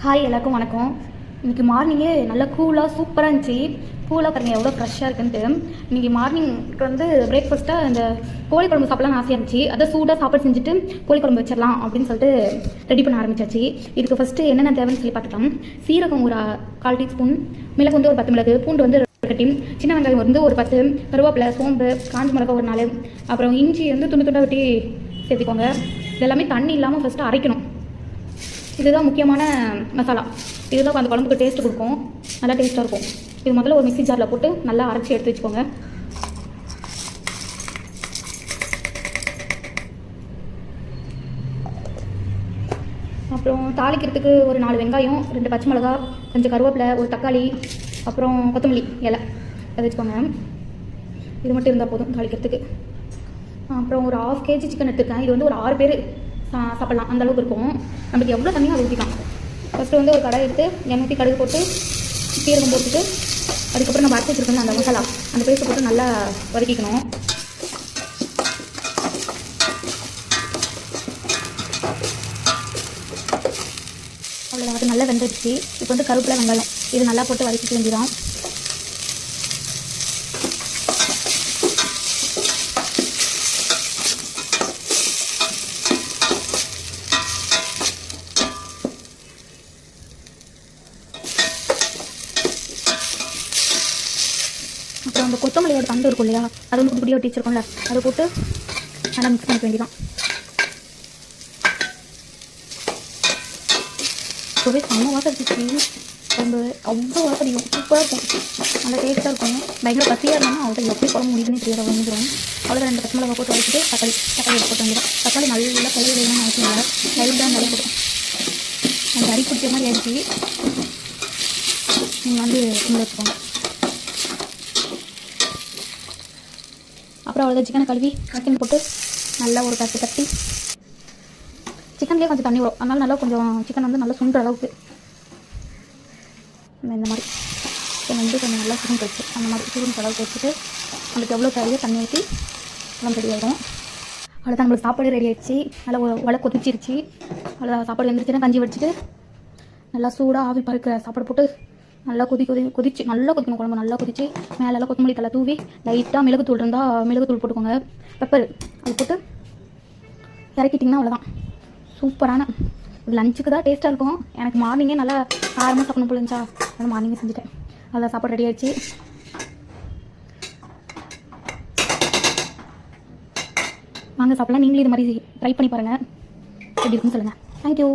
Hi எல்லாருக்கும் வணக்கம். இன்றைக்கி மார்னிங்கே நல்லா கூலாக சூப்பராக இருந்துச்சு. கூலாக பாருங்கள் எவ்வளோ ஃப்ரெஷ்ஷாக இருக்குன்ட்டு. இன்றைக்கி மார்னிங்க்கு வந்து பிரேக்ஃபாஸ்ட்டாக இந்த கோழி குழம்பு சாப்பிட்லாம் ஆசையாக இருந்துச்சு. அதை சூடாக சாப்பாடு செஞ்சுட்டு கோழி குழம்பு வச்சிடலாம் அப்படின்னு சொல்லிட்டு ரெடி பண்ண ஆரம்பிச்சாச்சு. இதுக்கு ஃபஸ்ட்டு என்னென்ன தேவைன்னு சொல்லி பார்த்துக்கலாம். சீரகம் ஒரு 1/4 டீஸ்பூன், மிளகு வந்து ஒரு 10 மிளகு, பூண்டு வந்து 2 கட்டி, சின்ன வெங்காயம் வந்து ஒரு 10, கருவேப்பிலை, சோம்பு, காஞ்ச மிளகாய் ஒரு 4, அப்புறம் இஞ்சி வந்து துண்டு துண்டாக வெட்டி சேர்த்துக்கோங்க. இதெல்லாமே தண்ணி இல்லாமல் ஃபஸ்ட்டு அரைக்கணும். இதுதான் முக்கியமான மசாலா. இதுதான் அந்த குழம்புக்கு டேஸ்ட்டு கொடுக்கும், நல்லா டேஸ்ட்டாக இருக்கும். இது முதல்ல ஒரு மிக்ஸி ஜாரில் போட்டு நல்லா அரைச்சி எடுத்து வச்சுக்கோங்க. அப்புறம் தாளிக்கிறதுக்கு ஒரு 4 வெங்காயம், 2 பச்சை மிளகா, கொஞ்சம் கருவேப்பிலை, ஒரு தக்காளி, அப்புறம் கொத்தமல்லி இலை அதை வச்சுக்கோங்க. இது மட்டும் இருந்தால் போதும் தாளிக்கிறதுக்கு. அப்புறம் ஒரு 1/2 kg சிக்கன் எடுத்துருக்கேன். இது வந்து ஒரு 6 பேர் சாப்பிட்லாம், அந்தளவுக்கு இருக்கும். நம்மளுக்கு எவ்வளோ தண்ணியும் அதை ஊற்றிக்கலாம். ஃபஸ்ட்டு வந்து ஒரு கடாய் எடுத்து எண்ணெய் ஊற்றி கடுகு போட்டு சீரகம் போட்டுட்டு அதுக்கப்புறம் நம்ம அரைச்சி வச்சுருக்கோம் அந்த மசாலா, அந்த பேஸ்ட்டை போட்டு நல்லா வதக்கிக்கணும். அவ்வளோ அது நல்லா வெந்துடுச்சு. இப்போ வந்து கருவேப்பிலை, வெங்காயம் இது நல்லா போட்டு வதக்கிக்க வேண்டியதான். அப்புறம் அந்த கொத்தமல்லியோட தண்டு இருக்கும் இல்லையா, அது வந்து குட்டியாக ஒட்டி வச்சிருக்கோம்ல, அதை போட்டு நல்லா மிக்ஸ் பண்ணிக்க வேண்டியதான். இப்போவே செம்ம வாசம் இருந்துச்சு. ரொம்ப அவ்வளோ வாசடியும் சூப்பராக இருக்கும், நல்லா டேஸ்ட்டாக இருக்கும். பயங்கர பசியாக இருந்தாலும் அவ்வளோ எப்படி குழம்பு முடியுதுன்னு தெரியாத வந்துடும். அவ்வளோ 2 பச்சை மிளகா போட்டு வச்சுட்டு தக்காளி எடுத்து போட்டு வந்துடும். தக்காளி நல்லா கழுவி வேணும்னு அவசியம் இல்லை, லைட்டாக நிறைய போடும். அந்த அரி பிடிச்ச மாதிரி ஆயிடுச்சு. நீங்கள் வந்து சிம்மில் வச்சுக்கோங்க. அப்புறம் அவ்வளோ சிக்கனை கழுவி சிக்கன் போட்டு நல்லா ஒரு தட்டி சிக்கன்லேயே கொஞ்சம் தண்ணி வரும், அதனால் நல்லா கொஞ்சம் சிக்கன் வந்து நல்லா சுண்டுற அளவுக்கு இந்த மாதிரி சிக்கன் வந்து கொஞ்சம் நல்லா சுருண்டு வச்சு அந்த மாதிரி சுருண்டு அளவுக்கு வச்சுட்டு நம்மளுக்கு எவ்வளோ தேவையோ தண்ணி ஊற்றி எல்லாம் ரெடி ஆகிடும். அவ்வளோதான், நம்மளுக்கு சாப்பாடு ரெடி ஆகிடுச்சு. நல்லா உலை கொதிச்சிருச்சு. அவ்வளோ சாப்பாடு வந்துருச்சுன்னா கஞ்சி வச்சுட்டு நல்லா சூடாக ஆவி பறக்கிற சாப்பாடு போட்டு நல்லா கொதிச்சு நல்லா கொதிக்கணும். குழம்பு நல்லா கொதிச்சு மேலெல்லாம் கொத்தமல்லி தலை தூவி லைட்டாக மிளகுத்தூள் இருந்தால் மிளகுத்தூள் போட்டுக்கோங்க, பெப்பர் அது போட்டு இறக்கிட்டிங்கன்னா அவ்வளோதான். சூப்பரான லஞ்சுக்கு தான் டேஸ்ட்டாக இருக்கும். எனக்கு மார்னிங்கே நல்லா காரமாக சாப்பிடணும் போல இருந்துச்சா, அதை மார்னிங்கே செஞ்சுட்டேன். அதான் சாப்பாடு ரெடி ஆகிடுச்சு. வாங்க சாப்பிட்லாம். நீங்களும் இது மாதிரி ட்ரை பண்ணி பாருங்கள், எப்படி இருக்குன்னு சொல்லுங்கள். தேங்க்யூ.